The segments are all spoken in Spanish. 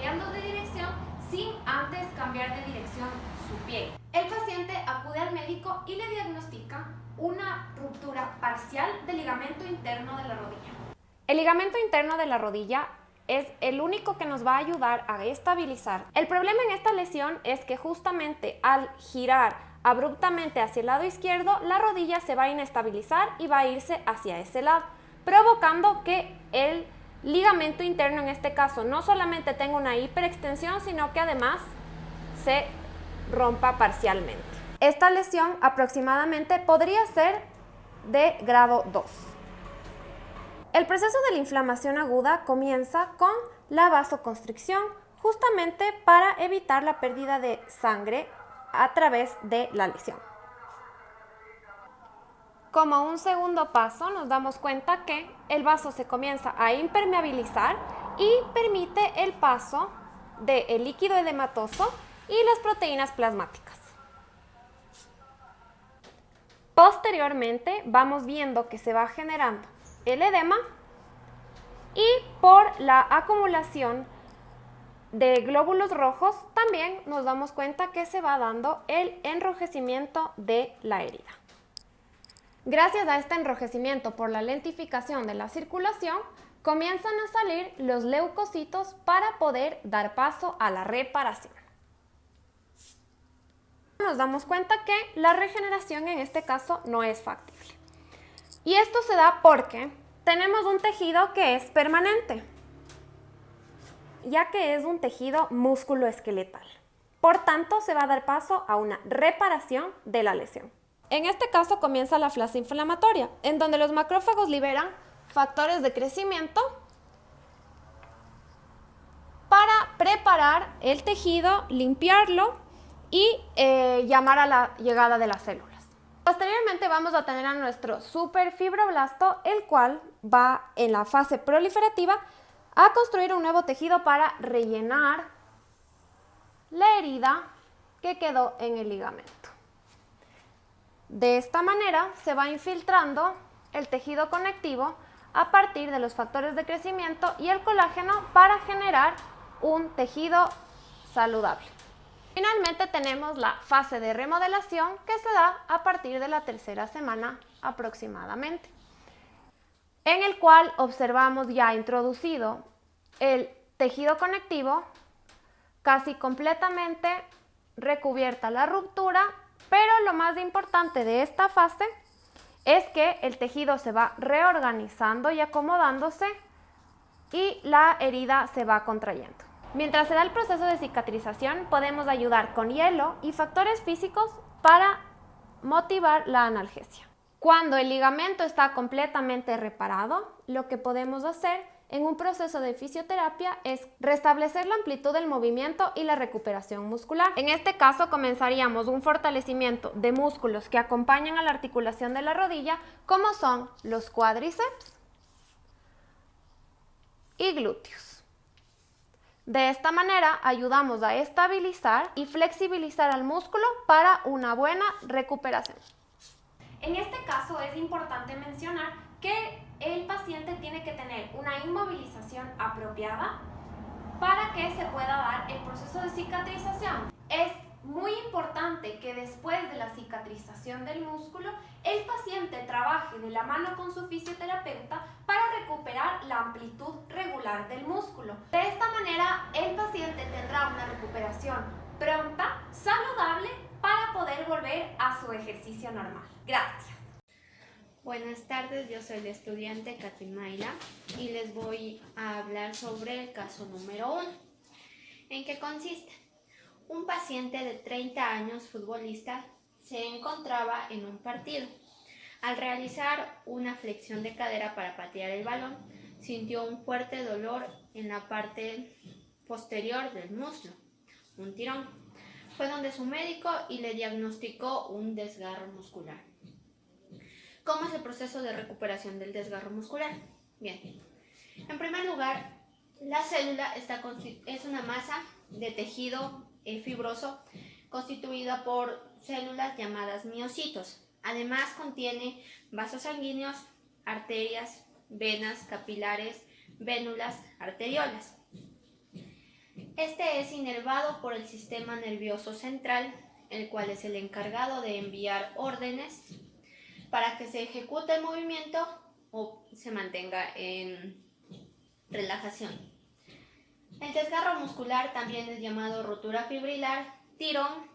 cambiando de dirección sin antes cambiar de dirección su pie. El paciente acude al médico y le diagnostica una ruptura parcial del ligamento interno de la rodilla. El ligamento interno de la rodilla es el único que nos va a ayudar a estabilizar. El problema en esta lesión es que justamente al girar abruptamente hacia el lado izquierdo, la rodilla se va a inestabilizar y va a irse hacia ese lado, provocando que el ligamento interno en este caso no solamente tenga una hiperextensión, sino que además se rompa parcialmente. Esta lesión aproximadamente podría ser de grado 2. El proceso de la inflamación aguda comienza con la vasoconstricción, justamente para evitar la pérdida de sangre a través de la lesión. Como un segundo paso, nos damos cuenta que el vaso se comienza a impermeabilizar y permite el paso del líquido edematoso y las proteínas plasmáticas. Posteriormente, vamos viendo que se va generando el edema y por la acumulación de glóbulos rojos también nos damos cuenta que se va dando el enrojecimiento de la herida. Gracias a este enrojecimiento por la lentificación de la circulación, comienzan a salir los leucocitos para poder dar paso a la reparación. Nos damos cuenta que la regeneración en este caso no es factible. Y esto se da porque tenemos un tejido que es permanente, ya que es un tejido músculo-esqueletal. Por tanto, se va a dar paso a una reparación de la lesión. En este caso comienza la fase inflamatoria, en donde los macrófagos liberan factores de crecimiento para preparar el tejido, limpiarlo y llamar a la llegada de las células. Posteriormente vamos a tener a nuestro superfibroblasto, el cual va en la fase proliferativa a construir un nuevo tejido para rellenar la herida que quedó en el ligamento. De esta manera se va infiltrando el tejido conectivo a partir de los factores de crecimiento y el colágeno para generar un tejido saludable. Finalmente tenemos la fase de remodelación que se da a partir de la tercera semana aproximadamente, en el cual observamos ya introducido el tejido conectivo, casi completamente recubierta la ruptura, pero lo más importante de esta fase es que el tejido se va reorganizando y acomodándose y la herida se va contrayendo. Mientras se da el proceso de cicatrización, podemos ayudar con hielo y factores físicos para motivar la analgesia. Cuando el ligamento está completamente reparado, lo que podemos hacer en un proceso de fisioterapia es restablecer la amplitud del movimiento y la recuperación muscular. En este caso comenzaríamos un fortalecimiento de músculos que acompañan a la articulación de la rodilla, como son los cuádriceps y glúteos. De esta manera ayudamos a estabilizar y flexibilizar al músculo para una buena recuperación. En este caso es importante mencionar que el paciente tiene que tener una inmovilización apropiada para que se pueda dar el proceso de cicatrización. Es muy importante que después de la cicatrización del músculo, el paciente trabaje de la mano con su fisioterapeuta para recuperar la amplitud regular del músculo. De esta manera, el paciente tendrá una recuperación pronta, saludable, para poder volver a su ejercicio normal. Gracias. Buenas tardes, yo soy la estudiante Katimaila y les voy a hablar sobre el caso número 1. ¿En qué consiste? Un paciente de 30 años, futbolista, se encontraba en un partido. Al realizar una flexión de cadera para patear el balón, sintió un fuerte dolor en la parte posterior del muslo, un tirón. Fue donde su médico y le diagnosticó un desgarro muscular. ¿Cómo es el proceso de recuperación del desgarro muscular? Bien, en primer lugar, la célula es una masa de tejido fibroso constituida por células llamadas miocitos. Además, contiene vasos sanguíneos, arterias, venas, capilares, vénulas, arteriolas. Este es inervado por el sistema nervioso central, el cual es el encargado de enviar órdenes para que se ejecute el movimiento o se mantenga en relajación. El desgarro muscular también es llamado rotura fibrilar, tirón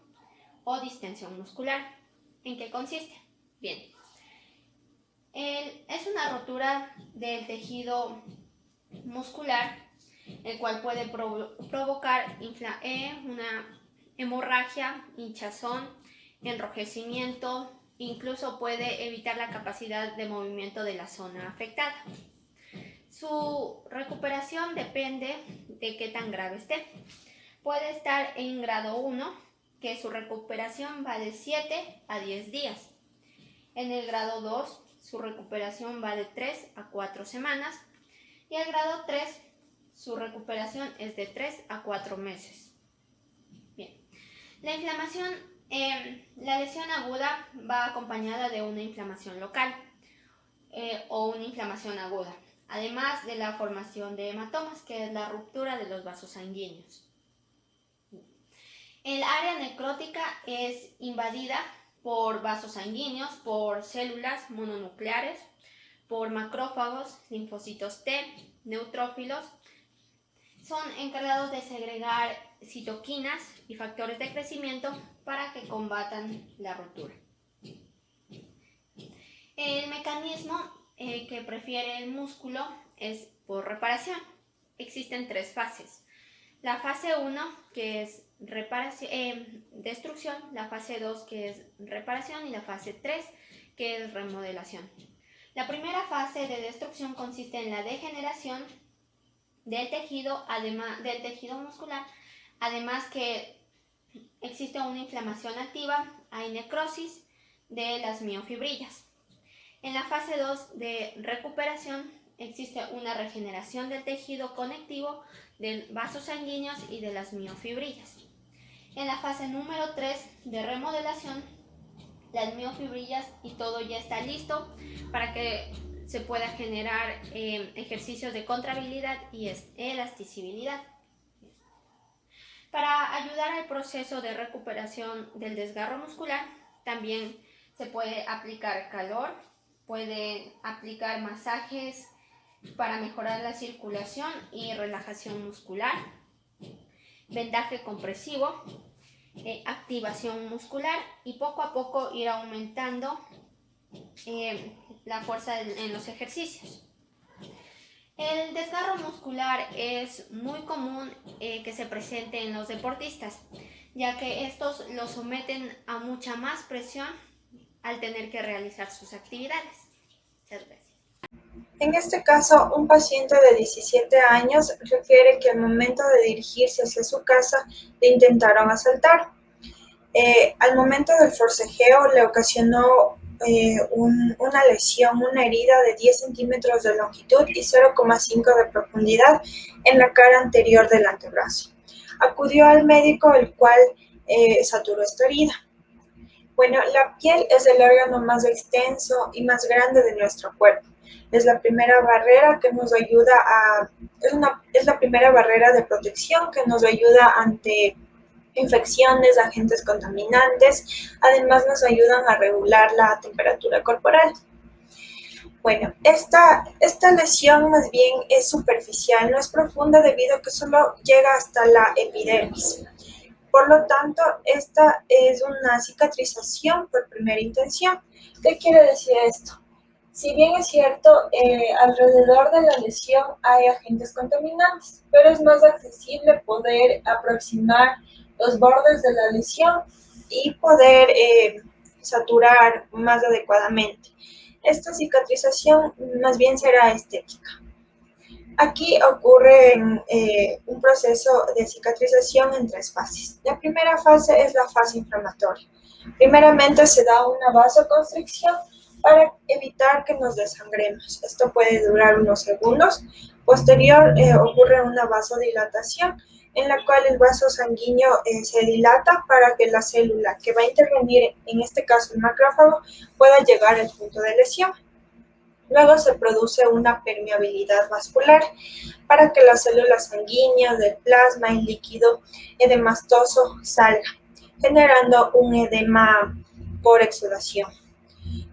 o distensión muscular. ¿En qué consiste? Bien, es una rotura del tejido muscular, el cual puede provocar una hemorragia, hinchazón, enrojecimiento, incluso puede evitar la capacidad de movimiento de la zona afectada. Su recuperación depende de qué tan grave esté. Puede estar en grado 1, que su recuperación va de 7 a 10 días. En el grado 2, su recuperación va de 3 a 4 semanas. Y el grado 3, su recuperación es de 3 a 4 meses. Bien. La inflamación, la lesión aguda va acompañada de una inflamación local o una inflamación aguda, además de la formación de hematomas, que es la ruptura de los vasos sanguíneos. El área necrótica es invadida por vasos sanguíneos, por células mononucleares, por macrófagos, linfocitos T, neutrófilos. Son encargados de segregar citoquinas y factores de crecimiento para que combatan la rotura. El mecanismo que prefiere el músculo es por reparación. Existen 3 fases. La fase 1, que es destrucción, la fase 2, que es reparación, y la fase 3, que es remodelación. La primera fase de destrucción consiste en la degeneración del tejido muscular, además que existe una inflamación activa, hay necrosis de las miofibrillas. En la fase 2 de recuperación existe una regeneración del tejido conectivo, de vasos sanguíneos y de las miofibrillas. En la fase número 3 de remodelación, las miofibrillas y todo ya está listo para que se pueda generar ejercicios de contractilidad y elasticidad. Para ayudar al proceso de recuperación del desgarro muscular, también se puede aplicar calor, puede aplicar masajes para mejorar la circulación y relajación muscular, vendaje compresivo, activación muscular, y poco a poco ir aumentando la fuerza en los ejercicios. El desgarro muscular es muy común que se presente en los deportistas, ya que estos lo someten a mucha más presión al tener que realizar sus actividades. Muchas gracias. En este caso, un paciente de 17 años refiere que al momento de dirigirse hacia su casa le intentaron asaltar. Al momento del forcejeo le ocasionó una lesión, una herida de 10 centímetros de longitud y 0,5 de profundidad en la cara anterior del antebrazo. Acudió al médico, el cual saturó esta herida. Bueno, la piel es el órgano más extenso y más grande de nuestro cuerpo. Es la primera barrera que nos ayuda es la primera barrera de protección que nos ayuda ante infecciones, agentes contaminantes. Además nos ayudan a regular la temperatura corporal. Bueno, esta lesión más bien es superficial, no es profunda debido a que solo llega hasta la epidermis. Por lo tanto, esta es una cicatrización por primera intención. ¿Qué quiere decir esto? Si bien es cierto, alrededor de la lesión hay agentes contaminantes, pero es más accesible poder aproximar los bordes de la lesión y poder saturar más adecuadamente. Esta cicatrización más bien será estética. Aquí ocurre un proceso de cicatrización en 3 fases. La primera fase es la fase inflamatoria. Primeramente se da una vasoconstricción para evitar que nos desangremos. Esto puede durar unos segundos. Posterior ocurre una vasodilatación en la cual el vaso sanguíneo se dilata para que la célula que va a intervenir, en este caso el macrófago, pueda llegar al punto de lesión. Luego se produce una permeabilidad vascular para que las células sanguíneas del plasma y líquido edemastoso salgan, generando un edema por exudación.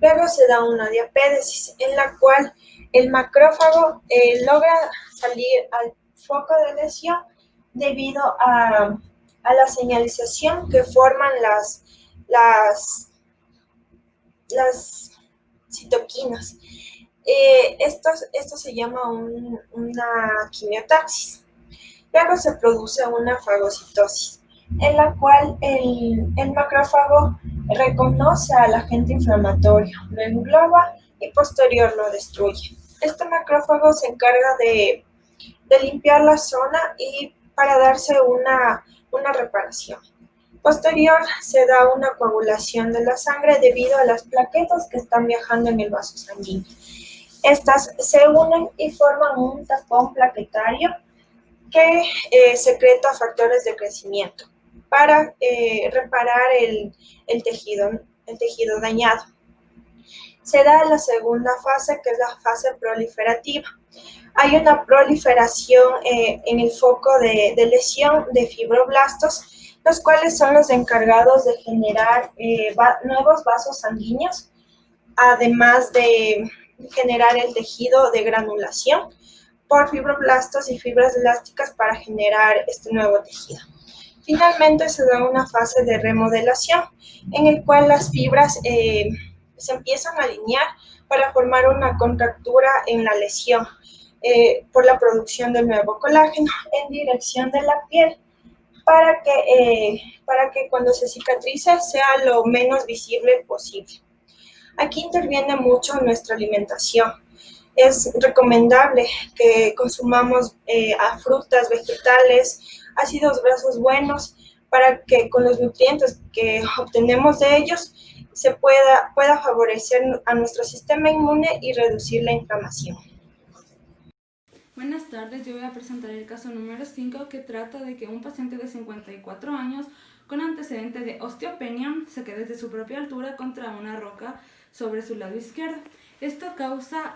Luego se da una diapédesis en la cual el macrófago logra salir al foco de lesión debido a la señalización que forman las citoquinas. Esto se llama una quimiotaxis. Luego se produce una fagocitosis, en la cual el macrófago reconoce al agente inflamatorio, lo engloba y posterior lo destruye. Este macrófago se encarga de limpiar la zona y para darse una reparación. Posterior se da una coagulación de la sangre debido a las plaquetas que están viajando en el vaso sanguíneo. Estas se unen y forman un tapón plaquetario que secreta factores de crecimiento para reparar el tejido dañado. Se da la segunda fase, que es la fase proliferativa. Hay una proliferación en el foco de lesión de fibroblastos, los cuales son los encargados de generar nuevos vasos sanguíneos, además de generar el tejido de granulación por fibroblastos y fibras elásticas para generar este nuevo tejido. Finalmente se da una fase de remodelación en el cual las fibras se empiezan a alinear para formar una contractura en la lesión por la producción del nuevo colágeno en dirección de la piel para que cuando se cicatrice sea lo menos visible posible. Aquí interviene mucho nuestra alimentación. Es recomendable que consumamos frutas, vegetales, ácidos grasos buenos, para que con los nutrientes que obtenemos de ellos se pueda favorecer a nuestro sistema inmune y reducir la inflamación. Buenas tardes, yo voy a presentar el caso número 5, que trata de que un paciente de 54 años con antecedente de osteopenia se quede desde su propia altura contra una roca sobre su lado izquierdo. Esto causa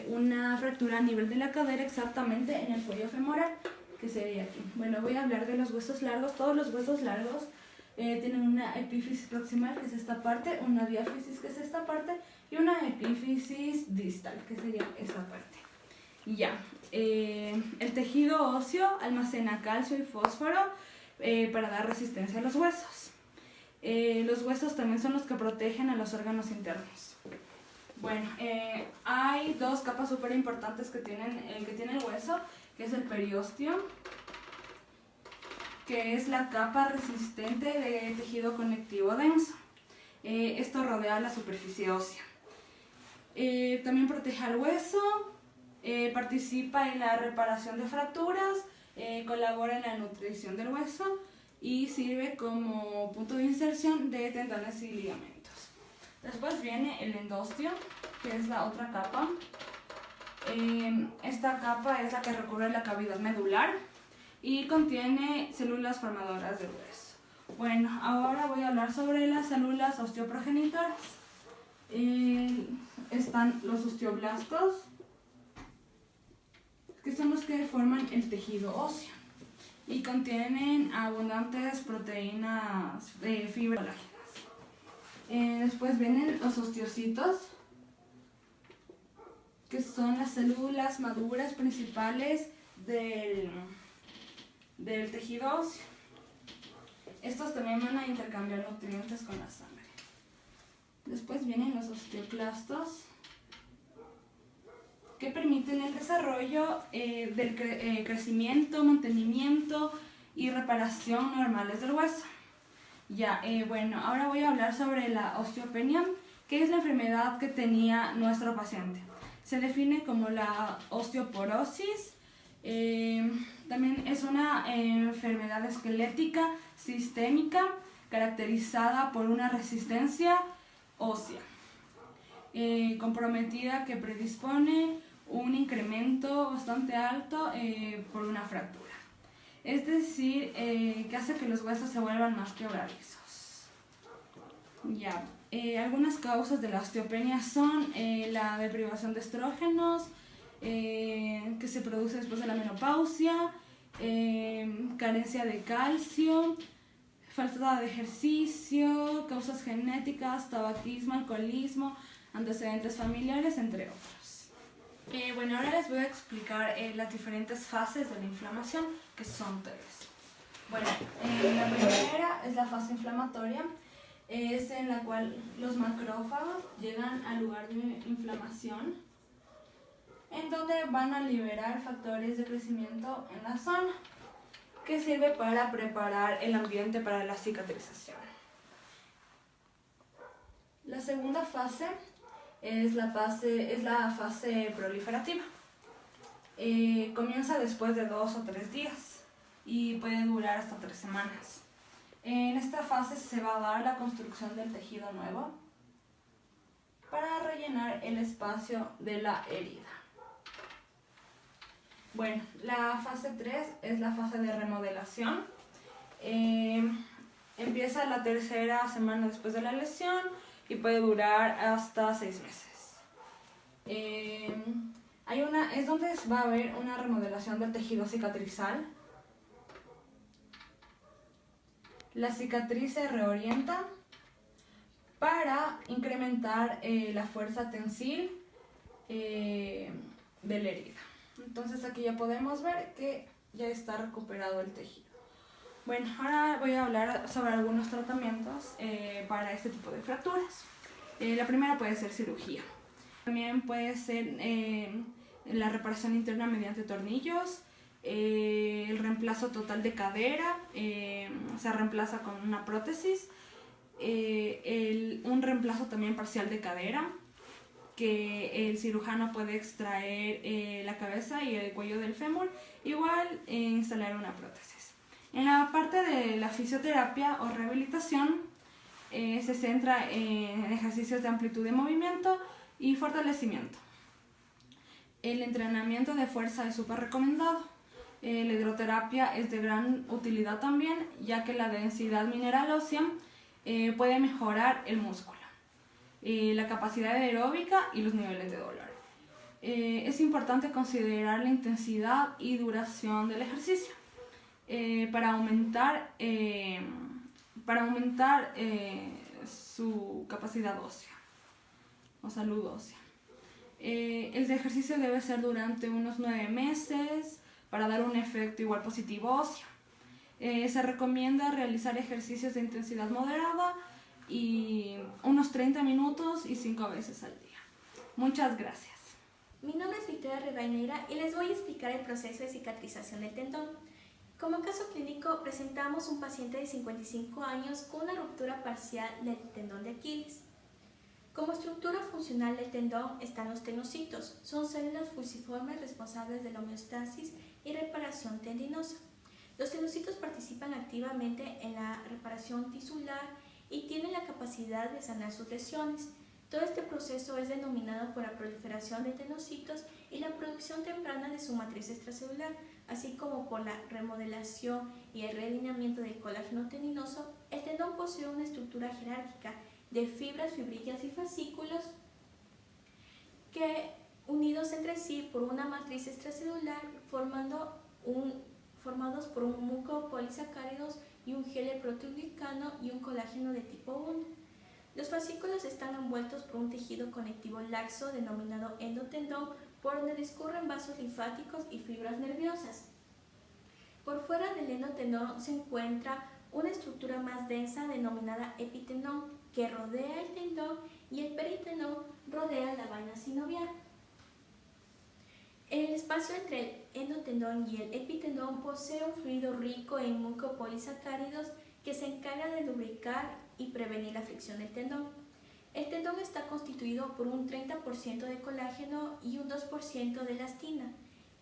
una fractura a nivel de la cadera, exactamente en el cuello femoral, que sería aquí. Bueno, voy a hablar de los huesos largos. Todos los huesos largos tienen una epífisis proximal, que es esta parte, una diáfisis, que es esta parte, y una epífisis distal, que sería esta parte. Ya, el tejido óseo almacena calcio y fósforo para dar resistencia a los huesos. Los huesos también son los que protegen a los órganos internos. Bueno, hay dos capas súper importantes que tiene el hueso, que es el periósteo, que es la capa resistente de tejido conectivo denso. Esto rodea la superficie ósea. También protege al hueso, participa en la reparación de fracturas, colabora en la nutrición del hueso y sirve como punto de inserción de tendones y ligamentos. Después viene el endosteo, que es la otra capa. Esta capa es la que recubre la cavidad medular y contiene células formadoras del hueso. Bueno, ahora voy a hablar sobre las células osteoprogenitoras. Están los osteoblastos, que son los que forman el tejido óseo y contienen abundantes proteínas, fibras colágenas. Después vienen los osteocitos, que son las células maduras principales del tejido óseo. Estos también van a intercambiar nutrientes con la sangre. Después vienen los osteoclastos, que permiten el desarrollo del crecimiento, mantenimiento y reparación normales del hueso. Bueno, ahora voy a hablar sobre la osteopenia, que es la enfermedad que tenía nuestro paciente. Se define como la osteoporosis. También es una enfermedad esquelética sistémica caracterizada por una resistencia ósea comprometida, que predispone un incremento bastante alto por una fractura. Es decir, que hace que los huesos se vuelvan más quebradizos. Ya, algunas causas de la osteopenia son la deprivación de estrógenos, que se produce después de la menopausia, carencia de calcio, falta de ejercicio, causas genéticas, tabaquismo, alcoholismo, antecedentes familiares, entre otros. Bueno, ahora les voy a explicar las diferentes fases de la inflamación, que son 3. Bueno, la primera es la fase inflamatoria, es en la cual los macrófagos llegan al lugar de inflamación, en donde van a liberar factores de crecimiento en la zona, que sirve para preparar el ambiente para la cicatrización. La segunda fase es la fase proliferativa. Comienza después de 2 o 3 días y puede durar hasta 3 semanas. En esta fase se va a dar la construcción del tejido nuevo para rellenar el espacio de la herida. Bueno, la fase 3 es la fase de remodelación. Empieza la 3ª semana después de la lesión y puede durar hasta 6 meses. Es donde va a haber una remodelación del tejido cicatrizal. La cicatriz se reorienta para incrementar la fuerza tensil de la herida. Entonces aquí ya podemos ver que ya está recuperado el tejido. Bueno, ahora voy a hablar sobre algunos tratamientos para este tipo de fracturas. La primera puede ser cirugía. También puede ser la reparación interna mediante tornillos, el reemplazo total de cadera, se reemplaza con una prótesis, un reemplazo también parcial de cadera, que el cirujano puede extraer la cabeza y el cuello del fémur, igual instalar una prótesis. En la parte de la fisioterapia o rehabilitación se centra en ejercicios de amplitud de movimiento y fortalecimiento. El entrenamiento de fuerza es súper recomendado. La hidroterapia es de gran utilidad también, ya que la densidad mineral ósea puede mejorar el músculo, la capacidad aeróbica y los niveles de dolor. Es importante considerar la intensidad y duración del ejercicio para aumentar su capacidad ósea o salud ósea. El ejercicio debe ser durante unos 9 meses para dar un efecto igual positivo óseo. Se recomienda realizar ejercicios de intensidad moderada y unos 30 minutos y 5 veces al día. Muchas gracias. Mi nombre es Victoria Rivadeneira y les voy a explicar el proceso de cicatrización del tendón. Como caso clínico presentamos un paciente de 55 años con una ruptura parcial del tendón de Aquiles. Como estructura funcional del tendón están los tenocitos, son células fusiformes responsables de la homeostasis y reparación tendinosa. Los tenocitos participan activamente en la reparación tisular y tienen la capacidad de sanar sus lesiones. Todo este proceso es denominado por la proliferación de tenocitos y la producción temprana de su matriz extracelular, así como por la remodelación y el realineamiento del colágeno tendinoso. El tendón posee una estructura jerárquica de fibras, fibrillas y fascículos que, unidos entre sí por una matriz extracelular, formados por un mucopolisacáridos y un gel proteoglicano y un colágeno de tipo 1. Los fascículos están envueltos por un tejido conectivo laxo denominado endotendón, por donde discurren vasos linfáticos y fibras nerviosas. Por fuera del endotendón se encuentra una estructura más densa denominada epitendón, que rodea el tendón, y el peritendón rodea la vaina sinovial. El espacio entre el endotendón y el epitendón posee un fluido rico en mucopolisacáridos que se encarga de lubricar y prevenir la fricción del tendón. El tendón está constituido por un 30% de colágeno y un 2% de elastina,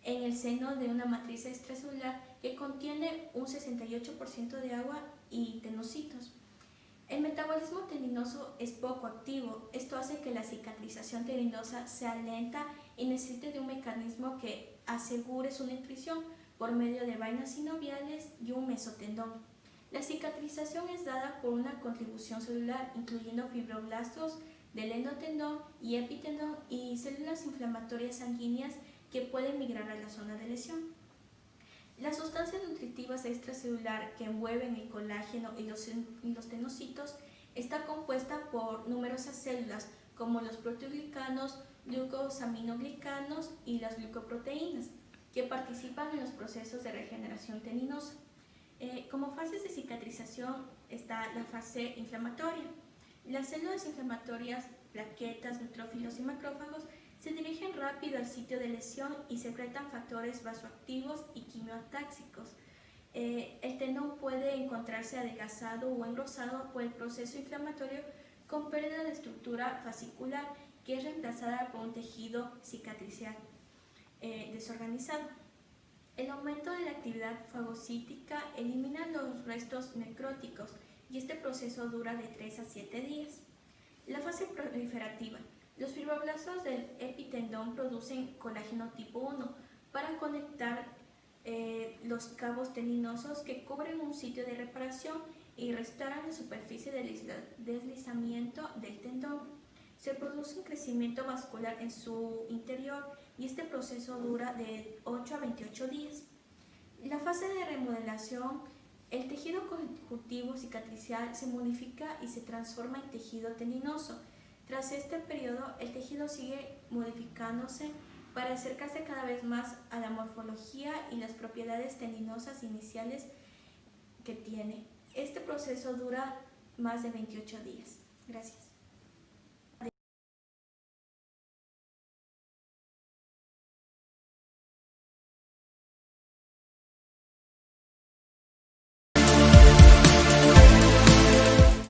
en el seno de una matriz extracelular que contiene un 68% de agua y tenocitos. El metabolismo tendinoso es poco activo. Esto hace que la cicatrización tendinosa sea lenta y necesite de un mecanismo que asegure su nutrición por medio de vainas sinoviales y un mesotendón. La cicatrización es dada por una contribución celular, incluyendo fibroblastos del endotendón y epitendón y células inflamatorias sanguíneas que pueden migrar a la zona de lesión. Las sustancias nutritivas extracelular que envuelven el colágeno y los tenocitos está compuesta por numerosas células como los proteoglicanos, glucosaminoglicanos y las glucoproteínas que participan en los procesos de regeneración teninosa. Como fases de cicatrización está la fase inflamatoria. Las células inflamatorias, plaquetas, neutrófilos y macrófagos se dirigen rápido al sitio de lesión y secretan factores vasoactivos y quimiotáxicos. El tendón puede encontrarse adelgazado o engrosado por el proceso inflamatorio con pérdida de estructura fascicular que es reemplazada por un tejido cicatricial desorganizado. El aumento de la actividad fagocítica elimina los restos necróticos y este proceso dura de 3 a 7 días. La fase proliferativa. Los fibroblastos del epitendón producen colágeno tipo 1 para conectar los cabos teninosos que cubren un sitio de reparación y restauran la superficie de deslizamiento del tendón. Se produce un crecimiento vascular en su interior y este proceso dura de 8 a 28 días. La fase de remodelación, el tejido conjuntivo cicatricial se modifica y se transforma en tejido teninoso. Tras este periodo, el tejido sigue modificándose para acercarse cada vez más a la morfología y las propiedades tendinosas iniciales que tiene. Este proceso dura más de 28 días. Gracias.